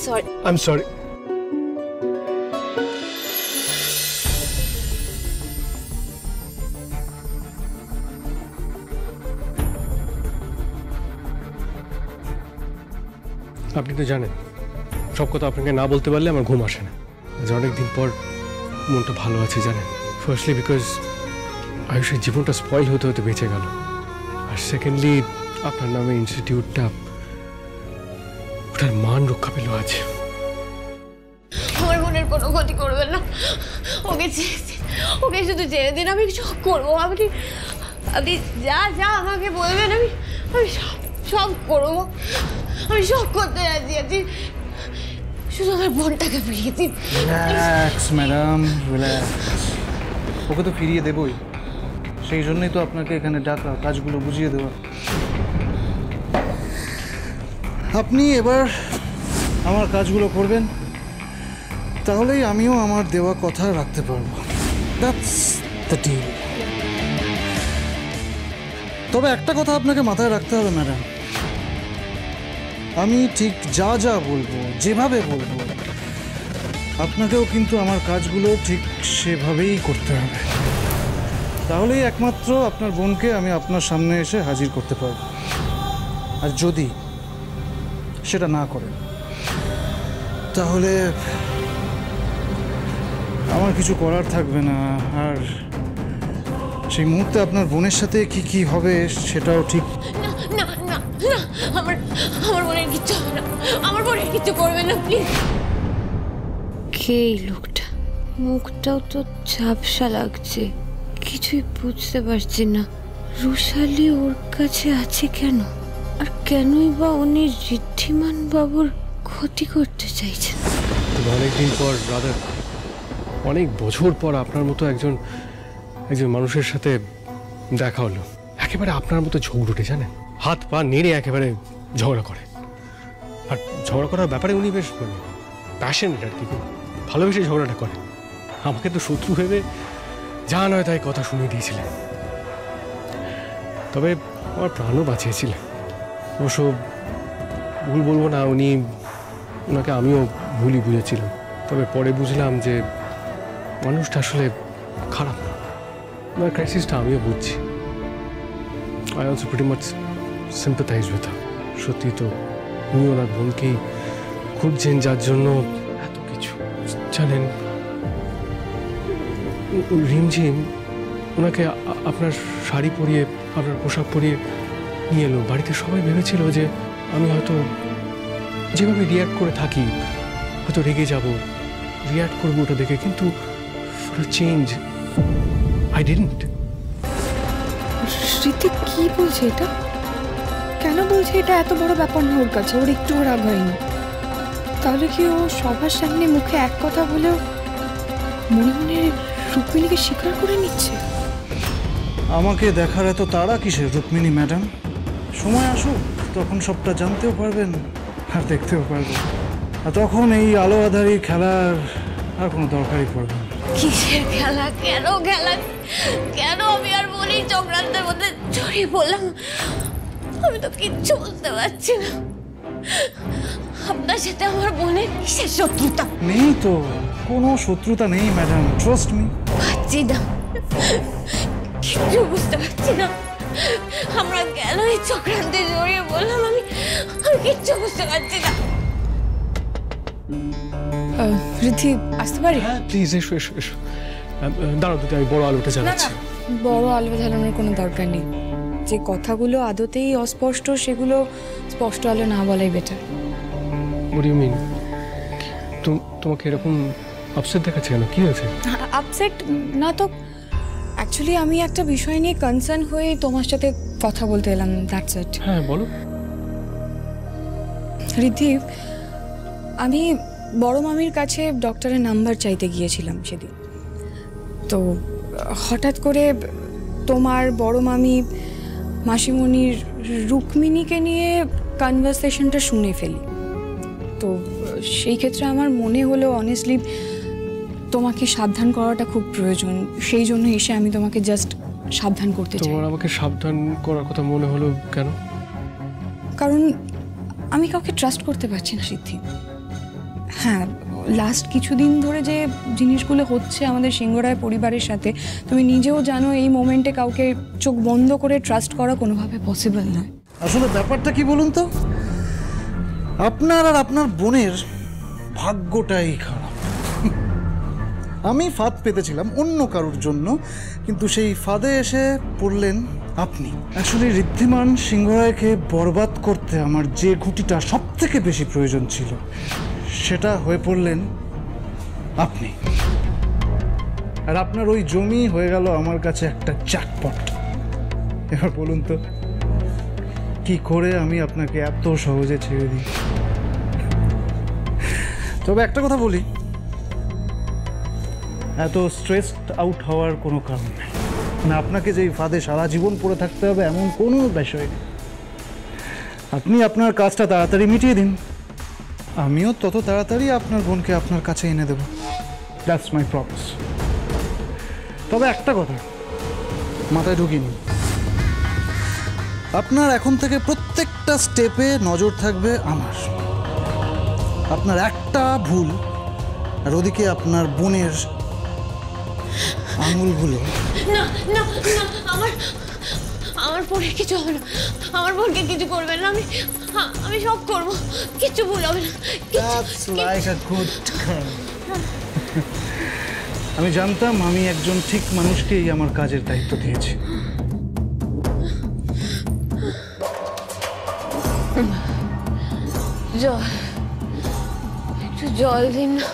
Sorry. I am sorry. আপনি তো জানেন সব কথা আপনাকে না বলতে পারলে আমার ঘুম আসে না। আজ অনেকদিন পর মনটা ভালো আছে জানেন। ফার্স্টলি বিকজ আয়ুষের জীবনটা স্পয়েল হতে হতে বেঁচে গেল, আর সেকেন্ডলি আপনার নামে ইনস্টিটিউটটা ওটার মান রক্ষা পেল আজ। আমার বোনের কোনো ক্ষতি করবেন না, ওকে শুধু ছেড়ে দিন, আমি সব করবো। আপনি যা যা আমাকে বলবেন আমি সব করবো, আমি সব করতে রাজি আছি, শুধু আমার বোনটাকে ফিরিয়ে দিন। Relax madam, relax. ওকে তো ফিরিয়ে দেবই, সেই জন্যই তো আপনাকে এখানে ডাকা, কাজগুলো বুঝিয়ে দেওয়া। আপনি এবার আমার কাজগুলো করবেন, তাহলেই আমিও আমার দেওয়া কথা রাখতে পারবো। That's the deal. তবে একটা কথা আপনাকে মাথায় রাখতে হবে ম্যাডাম, আমি ঠিক যা যা বলবো, যেভাবে বলবো, আপনাকেও কিন্তু আমার কাজগুলো ঠিক সেভাবেই করতে হবে। তাহলেই একমাত্র আপনার বোনকে আমি আপনার সামনে এসে হাজির করতে পারব। আর যদি সেটা না করেন তাহলে আমার কিছু করার থাকবে না, আর সেই মুহূর্তে আপনার বোনের সাথে কি কি হবে সেটাও ঠিক। না না না না, আমার বোনের কিচ্ছু হবে না, আমার বোনের কিচ্ছু করবে না প্লিজ। কে এই লোকটা? মুখটাও তো ঝাপসা লাগছে, কিছুই বুঝতে পারছি না। রুশালি ওর কাছে আছে কেন, আর কেনই বা উনি ঋদ্ধিমান বাবুর ক্ষতি করতে চাইছেন? অনেকদিন পর, রাদার অনেক বছর পর আপনার মতো একজন মানুষের সাথে দেখা হলো। একেবারে আপনার মতো ঝগড়ুটে জানেন, হাত পা নেড়ে একেবারে ঝগড়া করে। আর ঝগড়া করার ব্যাপারে উনি বেশ প্যাশনেট আর কি, ভালোবেসে ঝগড়াটা করে। আমাকে তো শত্রু ভেবে যা নয় তাই কথা শুনিয়ে দিয়েছিলেন, তবে আমার প্রাণও বাঁচিয়েছিলেন। অবশ্য ভুল বলবো না, ওনাকে আমিও ভুলই বুঝেছিলাম। তবে পরে বুঝলাম যে মানুষটা আসলে খারাপ না। ওনার ক্রাইসিসটা আমিও বুঝছি। I also pretty much sympathize with her. সত্যি তো উনি ওনার বোনকেই খুঁজছেন, যার জন্য এত কিছু। জানেন রিমঝিম ওনাকে আপনার শাড়ি পরিয়ে, আপনার পোশাক পরিয়ে নিয়ে এলো বাড়িতে। সবাই ভেবেছিল যে আমি হয়তো যেভাবে রিয়্যাক্ট করে থাকি, হয়তো রেগে যাব, রিয়্যাক্ট করবো ওটা দেখে, কিন্তু for a change I didn't. স্মৃতি কি বলছে এটা? কেন বলছে এটা? এত বড় ব্যাপার না ওর কাছে, ওর একটু রাগ হয়নি। তাহলে কি ও সবার সামনে মুখে এক কথা বলেও মনে মনে রুক্মিণীকে স্বীকার করে নিচ্ছে? আমাকে দেখার এত তাড়া কিসের রুক্মিণী ম্যাডাম? সময় আসুক, তখন সবটা জানতেও পারবেন আর দেখতেও পারবেন। আর তখন এই আলো আধারি খেলার আর কোনো দরকারই পড়বে না। কিসের খেলা? কেন আমি আর বলি চক্রান্তের মধ্যে জড়িয়ে পড়লাম? আমি তো কিচ্ছু বুঝতে পারছি না। আপনার সাথে আমার বোনের কিসের শত্রুতা? নেই তো, কোনো শত্রুতা নেই ম্যাডাম, ট্রাস্ট মি। পাচ্ছি না, কিচ্ছু বুঝতে পারছি না। আমরা কেন এই চক্রান্তে জড়িয়ে বললাম আমি কিচ্ছু বুঝতে পারছি না। ঋদ্ধি, আসতে পারি? হ্যাঁ প্লিজ, এসো এসো এসো। দাঁড়াও দিদি, আমি বড় আলোটা জ্বালাচ্ছি। বড় আলো জ্বালানোর কোনো দরকার নেই। যে কথাগুলো আদতেই অস্পষ্ট সেগুলো স্পষ্ট আলো না বলাই better. What do you mean? তোমাকে এরকম আপসেট দেখাচ্ছে কেন? কি হয়েছে? আপসেট না তো, অ্যাকচুয়ালি আমি একটা বিষয় নিয়ে কনসার্ন হয়ে তোমার সাথে কথা বলতে এলাম, দ্যাটস ইট। হ্যাঁ বলো। ঋদ্ধি, আমি বড় মামির কাছে ডক্টরের নাম্বার চাইতে গিয়েছিলাম সেদিন। তো হঠাৎ করে তোমার বড় মামি মাসিমণির রুক্মিণীকে নিয়ে কনভারসেশনটা শুনে ফেলি। তো সেই ক্ষেত্রে আমার মনে হলো অনেস্টলি তোমাকে সাবধান করাটা খুব প্রয়োজন। সেই জন্য এসে আমি তোমাকে জাস্ট সাবধান করতে চাই। তোমার আমাকে সাবধান করার কথা মনে হলো কেন? কারণ আমি কাউকে ট্রাস্ট করতে পারছি না সিদ্ধি। হ্যাঁ, লাস্ট কিছুদিন ধরে যে জিনিসগুলো হচ্ছে আমাদের সিংহরায় পরিবারের সাথে, তুমি নিজেও জানো এই মোমেন্টে কাউকে চোখ বন্ধ করে ট্রাস্ট করা কোনোভাবে পসিবল নয়। আসলে ব্যাপারটা কি বলুন তো, আপনার আর আপনার বোনের ভাগ্যটাই খারাপ। আমি ফাঁদ পেতেছিলাম অন্য কারোর জন্য, কিন্তু সেই ফাঁদে এসে পড়লেন আপনি। আসলে ঋদ্ধিমান সিংহরায়কে বরবাদ করতে আমার যে ঘুঁটিটা সব থেকে বেশি প্রয়োজন ছিল, সেটা হয়ে পড়লেন আপনি। আর আপনার ওই জমি হয়ে গেল আমার কাছে একটা জ্যাকপট। এবার বলুন তো, কি করে আমি আপনাকে এত সহজে ছেড়ে দিই? তবে একটা কথা বলি, এত স্ট্রেসড আউট হওয়ার কোনো কারণ নেই। না, আপনাকে যে এই ফাঁদে সারা জীবন পড়ে থাকতে হবে এমন কোনো বিষয় নেই। আপনি আপনার কাজটা তাড়াতাড়ি মিটিয়ে দিন, আমিও তত তাড়াতাড়ি আপনার বোনকে আপনার কাছে এনে দেব। That's my promise. তবে একটা কথা মাথায় ঢুকিয়ে নিন, আপনার এখন থেকে প্রত্যেকটা স্টেপে নজর থাকবে আমার। আপনার একটা ভুল আর ওদিকে আপনার বোনের আঙুলগুলো। না না না, আমার বোনের কিছু হবে না, আমার বোনকে কিছু করবেন না। আমি সব করবো, কিছু ভুল হবে না। That's like a good girl. আমি জানতাম আমি একজন ঠিক মানুষকেই আমার কাজের দায়িত্ব দিয়েছি। জল, একটু জল দিন না।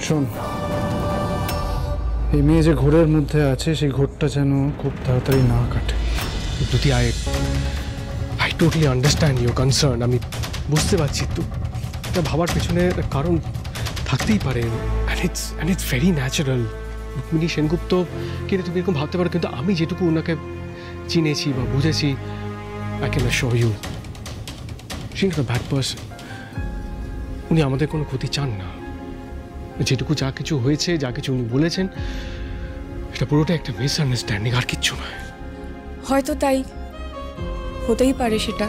শোন, এই মেয়ে যে ঘোরের মধ্যে আছে, সেই ঘোরটা যেন খুব তাড়াতাড়ি না কাটে। দুটি I totally understand your concern. আমি বুঝতে পারছি তো, এটা ভাবার পেছনে কারণ থাকতেই পারে, and it's very natural. Rukmini Sengupta কিন্তু তুমি এরকম ভাবতে পারো, কিন্তু আমি যেটুকু ওনাকে চিনেছি বা বুঝেছি, I can assure you she is not a bad person. উনি আমাদের কোনো ক্ষতি চান না। যেটুকু যা কিছু হয়েছে, যা কিছু উনি বলেছেন, এটা পুরোটা একটা মিসআন্ডারস্ট্যান্ডিং, আর কিচ্ছু নয়। হয়তো তাই হতেই পারে সেটা,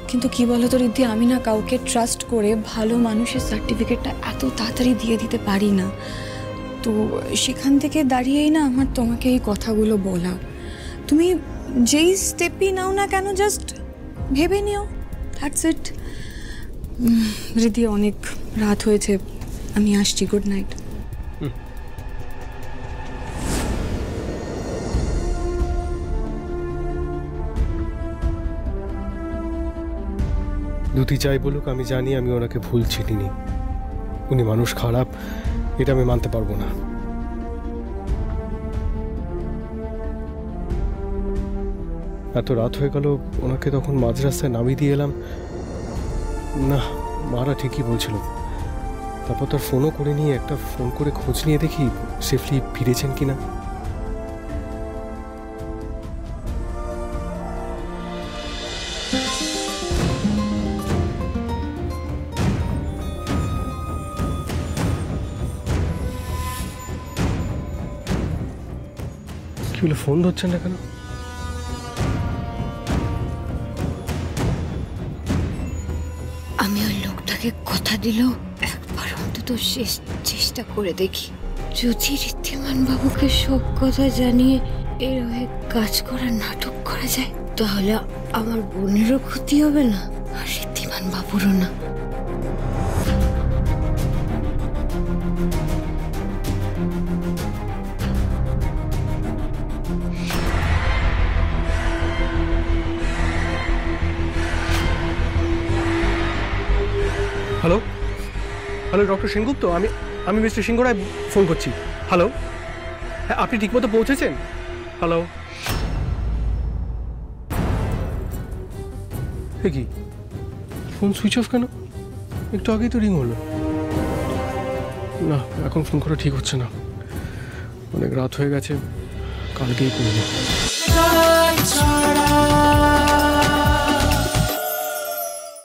কিন্তু কি বলো তো রিদ্ধি, আমি না কাউকে ট্রাস্ট করে ভালো মানুষের সার্টিফিকেটটা এত তাড়াতাড়ি দিয়ে দিতে পারি না। তো সেখান থেকে দাঁড়িয়েই না আমার তোমাকে এই কথাগুলো বলা। তুমি যেই স্টেপই নাও না কেন, জাস্ট ভেবে নিও, দ্যাটস ইট। রিদ্ধি, অনেক রাত হয়েছে, আমি আসছি। Good night. দুটি চাই বলুক, আমি জানি আমি ওনাকে ভুল চিনিনি। উনি মানুষ খারাপ, এটা আমি মানতে পারবো না। এত রাত হয়ে গেল, ওনাকে তখন মাঝ রাস্তায় নামিয়ে দিয়ে এলাম। না, মারা ঠিকই বলছিল। তারপর তার ফোনও করে নিয়ে একটা ফোন করে খোঁজ নিয়ে দেখি সেফলি ফিরেছেন কিনা। কি বলে ফোন ধরছেন না কেন? আমি ওই লোকটাকে কথা দিলেও একবার অন্তত শেষ চেষ্টা করে দেখি। যদি ঋদ্ধিমান বাবুকে সব কথা জানিয়ে এর হয়ে কাজ করার নাটক করা যায়, তাহলে আমার বোনেরও ক্ষতি হবে না, আর ঋদ্ধিমান বাবুরও না। হ্যালো হ্যালো, ডক্টর সেনগুপ্ত, আমি মিস্টার সিংহরায় ফোন করছি। হ্যালো, হ্যাঁ, আপনি ঠিকমতো পৌঁছেছেন? হ্যালো, কি ফোন সুইচ অফ কেন? একটু আগেই তো রিং হলো। না, এখন ফোন করা ঠিক হচ্ছে না, অনেক রাত হয়ে গেছে, কালকেই করবো।